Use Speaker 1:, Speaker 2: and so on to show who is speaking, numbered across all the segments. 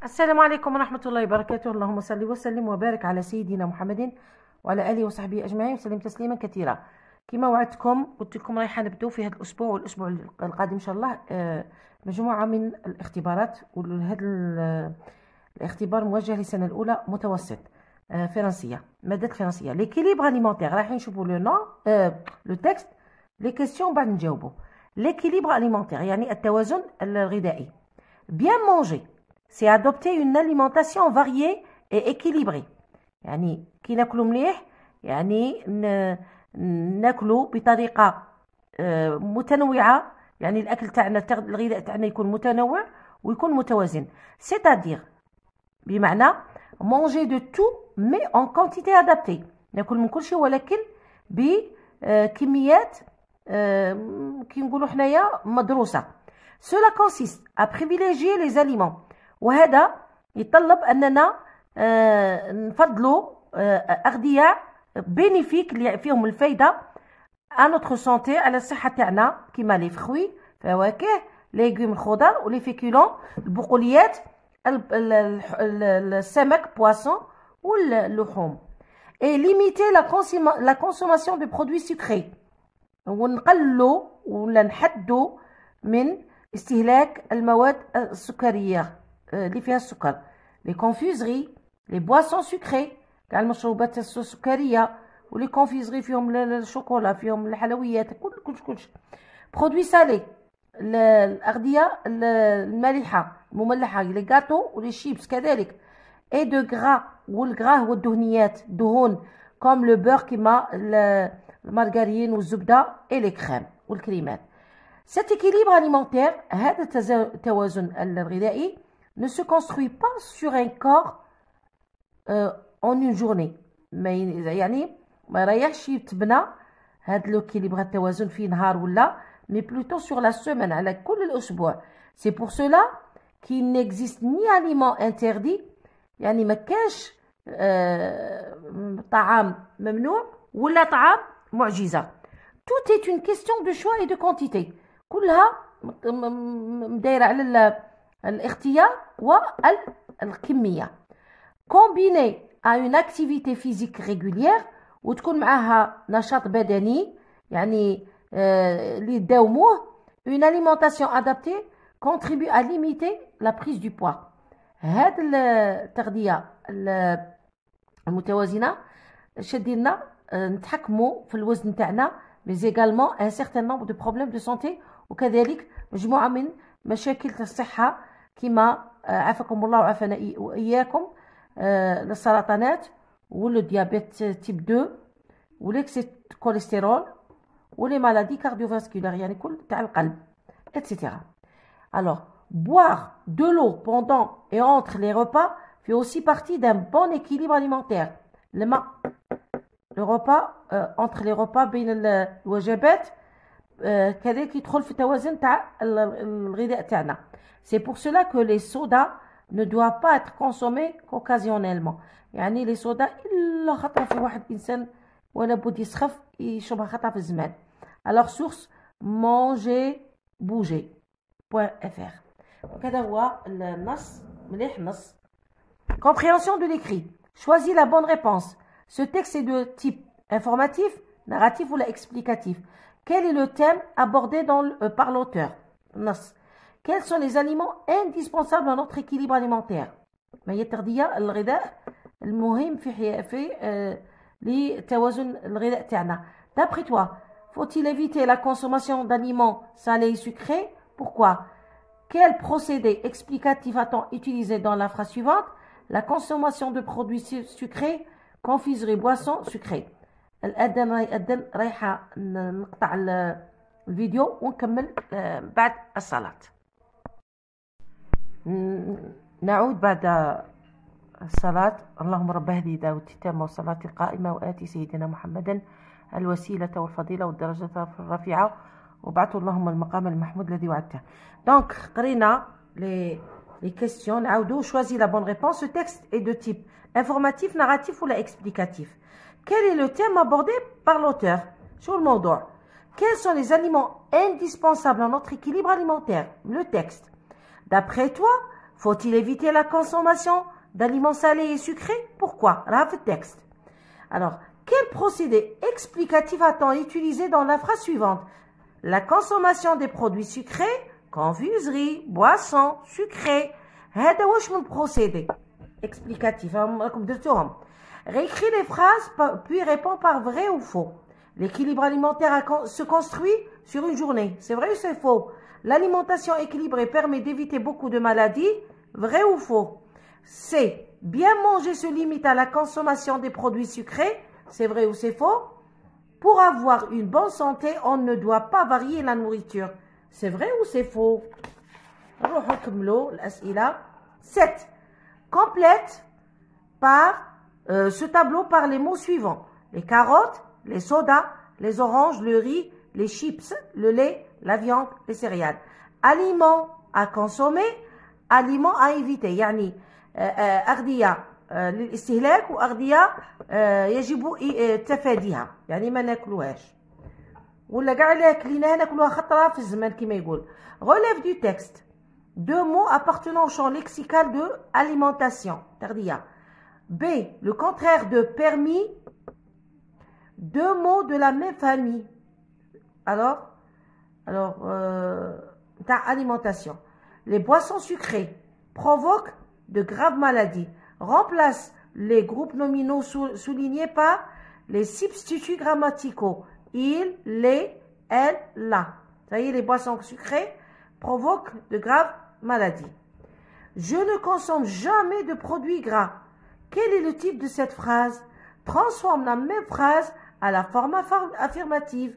Speaker 1: السلام عليكم ورحمة الله وبركاته. اللهم صل وسلم وبارك على سيدنا محمد وعلى آله وصحبه أجمعين وسلم تسليما كثيرا. كما وعدتكم قلت لكم رايحة نبدو في هذا الأسبوع والأسبوع القادم إن شاء الله مجموعة من الاختبارات، وهذا الاختبار موجه للسنة الأولى متوسط فرنسية، مادة فرنسية. ليكيليبر أليمونتير رايحين نشوفوا لو نو لو تكست، لي كيستيون بعد نجاوبوا. ليكيليبر أليمونتير يعني التوازن الغذائي. bien manger c'est adopter une alimentation variée et équilibrée. يعني كي ناكلو مليح يعني ناكلو بطريقة متنوعة، يعني الأكل تاعنا الغذاء تاعنا يكون متنوع ويكون متوازن. c'est-à-dire بمعنى manger de tout mais en quantité adaptée، ناكل من كل شيء ولكن بكميات كي نقولوا حنايا مدروسة. Cela consiste à privilégier les aliments، وهذا يتطلب أننا نفضلوا أغذية بينيفيك اللي فيهم الفايدة à notre santé، على الصحة تاعنا، كيما لي فخوي فواكه، ليغوم الخضر، ولي فيكولون البقوليات، السمك بواسون واللحوم. et limiter la consommation de produits sucrés، ونقلوا ولا نحدوا من استهلاك المواد السكرية اللي فيها السكر، لي كونفيزري، لي بواسون سكري، كاع المشروبات السكرية، ولي كونفيزري فيهم الشوكولا، فيهم الحلويات، كلش. برودوي سالي، الأغذية المالحة المملحة، لي غاتو ولي شيبس كذلك. اي دو غرا، والغرا هو الدهنيات، دهون كوم لو بور كيما المارغرين والزبدة، اي لي كريم والكريمات. Cet équilibre alimentaire، هذا التوازن الغذائي ne se construit pas sur un corps en une journée، يعني ما يريحش يتبنى هذا l'équilibre التوازن في نهار ولا، mais plutôt sur la semaine، على كل الأسبوع. c'est pour cela qu'il n'existe ni aliment interdit، يعني ما كاش طعام ممنوع ولا طعام معجزة. tout est une question de choix et de quantité، كلها مدايرة على الاختيار والكمية. combinée à une activité physique régulière، وتكون معها نشاط بدني يعني اللي يداوموه. une alimentation adaptée contribue à limiter la prise du poids. هاد التغذية المتوازنة شدينا نتحكموا في الوزن تاعنا، mais également un certain nombre de problèmes de santé، وكذلك مجموعة من مشاكل الصحة كما عافاكم الله وعافانا وإياكم، السرطانات والديابيت تيب 2 وليكسيت كوليسترول ولي مالادي كارديوفاسكولار، يعني كل تاع القلب etc. Alors boire de l'eau pendant et entre les repas fait aussi partie d'un bon équilibre alimentaire. الماء le repas entre les repas بين الوجبات كذلك يدخل في التوازن تاع الغذاء تاعنا. c'est pour cela que les sodas ne doivent pas être consommés occasionnellement، يعني لي صودا الا خطره في واحد الانسان ولا بد يسخف يشربها خطره في الزمان. alors source mangerbouger.fr. هذا هو النص، مليح النص. compréhension de l'écrit. choisis la bonne réponse. Ce texte est de type informatif, narratif ou explicatif. Quel est le thème abordé par l'auteur? Quels sont les aliments indispensables à notre équilibre alimentaire? ما هي التغذية الغذاء المهم في لتوازن الغذاء تاعنا. D'après toi, faut-il éviter la consommation d'aliments salés et sucrés? Pourquoi? Quel procédé explicatif a-t-on utilisé dans la phrase suivante? La consommation de produits sucrés، confiserie، boissons sucrées. الأذان رايحة نقطع الفيديو ونكمل بعد الصلاة. نعود بعد الصلاة. اللهم رب هذه دعوة التامة والصلاة القائمة وآتي سيدنا محمدا الوسيلة والفضيلة والدرجة الرفيعة وابعثه اللهم المقام المحمود الذي وعدته. دونك قرينا les questions. نعاودو. choisis la bonne réponse. Ce texte est de type informatif, narratif ou explicatif. Quel est le thème abordé par l'auteur? Sur le موضوع. Quels sont les aliments indispensables à notre équilibre alimentaire? Le texte. D'après toi, Faut-il éviter la consommation d'aliments salés et sucrés? Pourquoi? Là, le texte. Alors, quel procédé explicatif a-t-on utilisé dans la phrase suivante? La consommation des produits sucrés, confiserie, boissons, sucrés. هذا واش من procédé explicatif. راكم درتوهم. Réécris les phrases puis réponds par vrai ou faux. L'équilibre alimentaire se construit sur une journée. C'est vrai ou c'est faux? L'alimentation équilibrée permet d'éviter beaucoup de maladies. Vrai ou faux? C. Bien manger se limite à la consommation des produits sucrés. C'est vrai ou c'est faux? Pour avoir une bonne santé, on ne doit pas varier la nourriture. C'est vrai ou c'est faux? 7. Complète ce tableau par les mots suivants. Les carottes, les sodas, les oranges, le riz, les chips, le lait, la viande, les céréales. Aliments à consommer, aliments à éviter. يعني أغذية للاستهلاك وأغذية يجب تفاديها. يعني ما ناكلوهاش. ولا كاع اللي كليناها ناكلوها خطرة في الزمان كما يقول. Relève du texte. Deux mots appartenant au champ lexical de alimentation. تغذية. B. Le contraire de permis. Deux mots de la même famille. Alors, alimentation. Les boissons sucrées provoquent de graves maladies. Remplace les groupes nominaux soulignés par les substituts grammaticaux. Il, les, elle, la. Ça y est, les boissons sucrées provoquent de graves maladies. Je ne consomme jamais de produits gras. Quel est le type de cette phrase? Transforme la même phrase à la forme affirmative.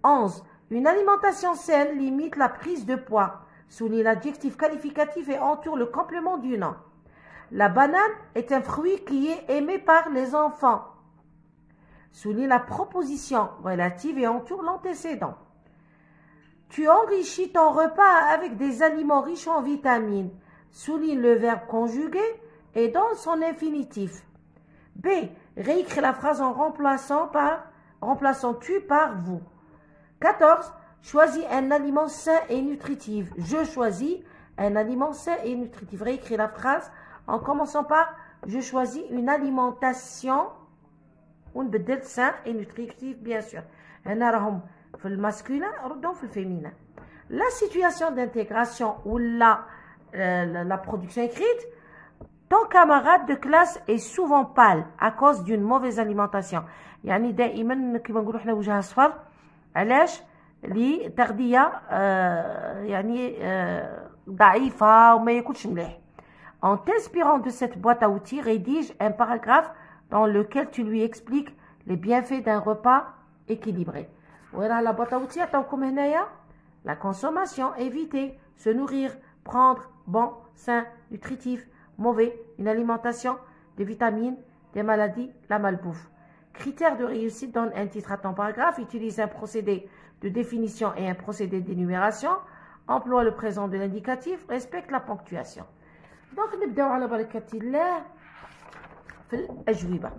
Speaker 1: 11. Une alimentation saine limite la prise de poids. Souligne l'adjectif qualificatif et entoure le complément du nom. La banane est un fruit qui est aimé par les enfants. Souligne la proposition relative et entoure l'antécédent. Tu enrichis ton repas avec des aliments riches en vitamines. Souligne le verbe conjugué et donne son infinitif. B. Réécris la phrase en remplaçant tu par vous. 14. Choisis un aliment sain et nutritif. Je choisis un aliment sain et nutritif. Réécris la phrase en commençant par je choisis une alimentation ونبدل sain et nutritif bien sûr. هنا راهم في الماسكولين ردهم في الفيمينين. La situation d'intégration ou la production écrite. Ton camarade de classe est souvent pâle à cause d'une mauvaise alimentation. يعني دائما كما نقولوا احنا وجهها صفر علاش لتغذية يعني ضعيفة وما ياكلش مليح. En t'inspirant de cette boîte à outils, rédige un paragraphe dans lequel tu lui expliques les bienfaits d'un repas équilibré. Voilà la boîte à outils عطاوكم هنايا. La consommation, éviter, se nourrir, prendre, bon, sain, nutritif, mauvais, une alimentation, des vitamines, des maladies, la malbouffe. Critères de réussite, donne un titre à ton paragraphe, utilise un procédé de définition et un procédé d'énumération, emploie le présent de l'indicatif, respecte la ponctuation. Donc, نبداو على بركة الله في الأجوبة.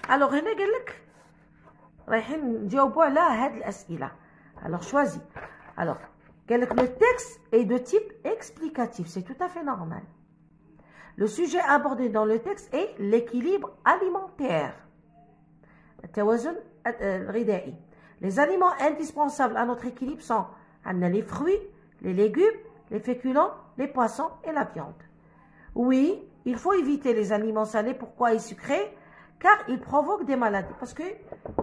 Speaker 1: Alors, هنا قال لك رايحين نجاوبوا على هاد الأسئلة. Alors, choisis. Alors, قال لك le texte est de type explicatif, c'est tout à fait normal. Le sujet abordé dans le texte est l'équilibre alimentaire. التوازن الغذائي. Les aliments indispensables à notre équilibre sont les fruits, les légumes, les féculents, les poissons et la viande. Oui, il faut éviter les aliments salés. Pourquoi? Et sucrés? Car ils provoquent des maladies. Parce que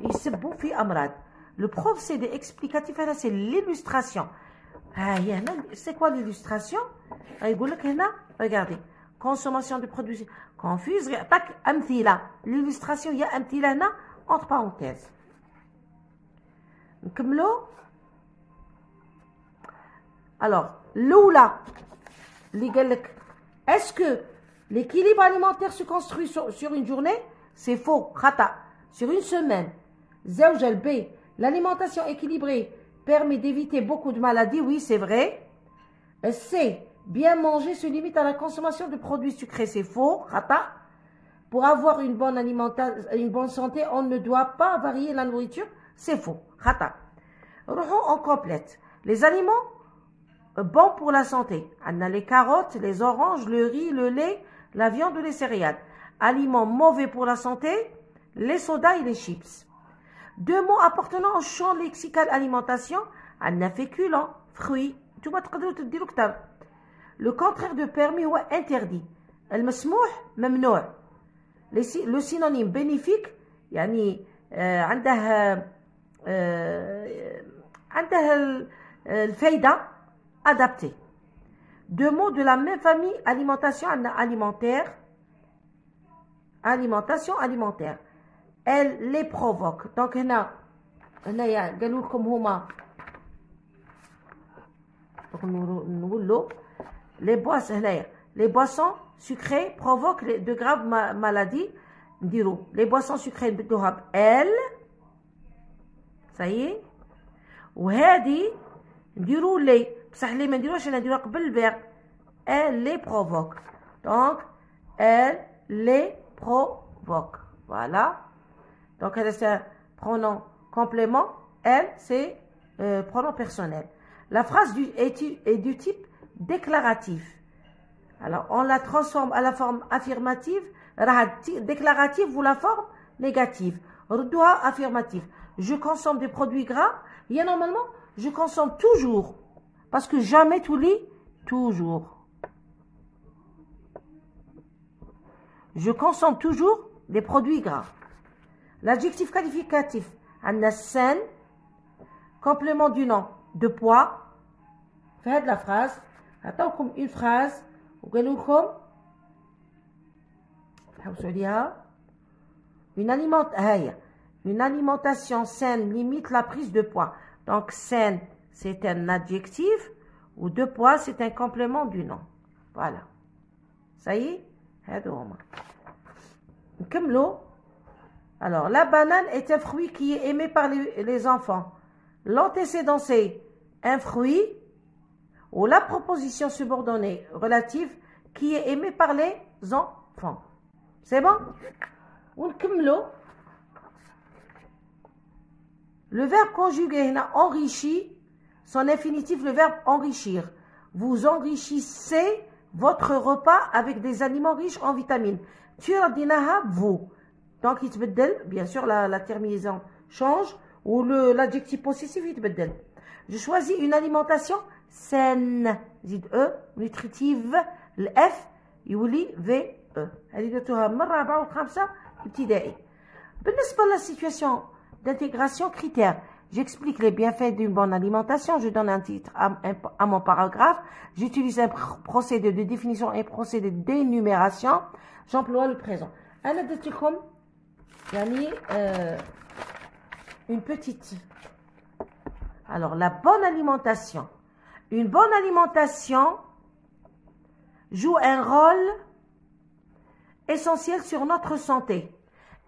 Speaker 1: ils se bouffent amrad. Le procédé explicatif, c'est l'illustration. C'est quoi l'illustration? Regardez. Consommation de produits confuse. L'illustration, il y a un petit là entre parenthèses. Alors, l'oula, est-ce que l'équilibre alimentaire se construit sur une journée? C'est faux. Khata. Sur une semaine. Zawjal B. L'alimentation équilibrée permet d'éviter beaucoup de maladies. Oui, c'est vrai. C. Bien manger se limite à la consommation de produits sucrés. C'est faux. Khata. Pour avoir une bonne santé, on ne doit pas varier la nourriture. C'est faux. Khata. On complète. Les aliments bons pour la santé. On a les carottes, les oranges, le riz, le lait, la viande ou les céréales. Aliments mauvais pour la santé, les sodas et les chips. 2 mots appartenant au champ lexical alimentation. On a féculents, fruits. Tout va te dire le contraire de permis ou interdit. المسموح ممنوع. Le synonyme bénéfique يعني عنده الفايدة adapté. 2 mots de la même famille, alimentation, alimentaire, alimentation alimentaire. Elle les provoque. Donc هنا قالوا لكم هما نقولوا les boissons sucrées provoquent de graves maladies. Les boissons sucrées بدوها elles. Ça y est. وهذه نديروا لي بصح لي ما نديروش انا نديروها قبل الفيرب. Elle les provoque. Donc elle les provoque. Voilà. Donc elle c'est un pronom complément. Elle c'est pronom personnel. La phrase est du type déclaratif. Alors on la transforme à la forme affirmative. Déclarative ou la forme négative. ردوها affirmative. Je consomme des produits gras. Il y a normalement je consomme toujours. Parce que jamais tout lit, toujours. Je consomme toujours des produits gras. L'adjectif qualificatif, عندنا sain, complément du nom, de poids. Faites la phrase. Attends une phrase. وقالوا لكم une alimentation saine limite la prise de poids. Donc saine c'est un adjectif ou de poids c'est un complément du nom. Voilà. Ça y est. Alors la banane est un fruit qui est aimé par les enfants. L'antécédent c'est un fruit ou la proposition subordonnée relative qui est aimée par les enfants. C'est bon? Le verbe conjugué enrichit, son infinitif le verbe enrichir. Vous enrichissez votre repas avec des aliments riches en vitamines. Turadinaha vous. Donc il te bien sûr la terminaison change ou l'adjectif possessif il te Je choisis une alimentation saine. زيد nutritive الف يولي في هذه درتوها من الرابعه والخامسه ابتدائي. بالنسبه للسيتواسيون d'intégration critères, j'explique les bienfaits d'une bonne alimentation, je donne un titre à mon paragraphe, j'utilise un procédé de définition et un procédé d'énumération, j'emploie le présent. أنا درت لكم يعني une petite. Alors la bonne alimentation. Une bonne alimentation joue un rôle essentiel sur notre santé.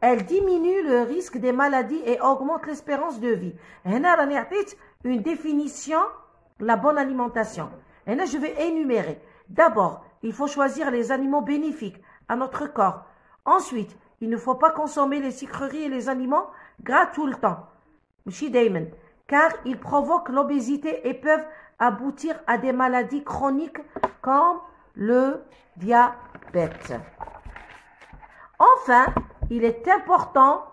Speaker 1: Elle diminue le risque des maladies et augmente l'espérance de vie. هنا راني عطيت une définition de la bonne alimentation. هنا je vais énumérer. D'abord, il faut choisir les aliments bénéfiques à notre corps. Ensuite, il ne faut pas consommer les sucreries et les aliments gras tout le temps. ماشي دايما car ils provoquent l'obésité et peuvent aboutir à des maladies chroniques comme le diabète. Enfin, il est important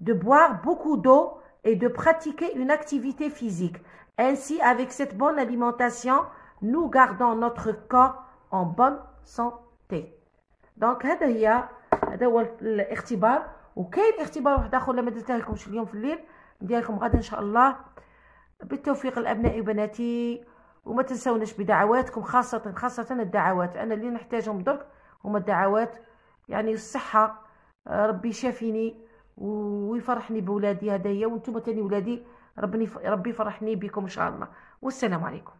Speaker 1: de boire beaucoup d'eau et de pratiquer une activité physique. Ainsi, avec cette bonne alimentation, nous gardons notre corps en bonne santé. Donc, هذا هو الاختبار. وكاين اختبار واحد اخر لما درته لكمش اليوم في الليل ندير لكم غدا ان شاء الله. بالتوفيق لابنائي وبناتي، وما تنسوناش بدعواتكم، خاصة الدعوات. انا اللي نحتاجهم درك هما الدعوات، يعني الصحة. ربي شافيني ويفرحني بولادي، هدايا وانتم تاني ولادي، ربي يفرحني بكم ان شاء الله. والسلام عليكم.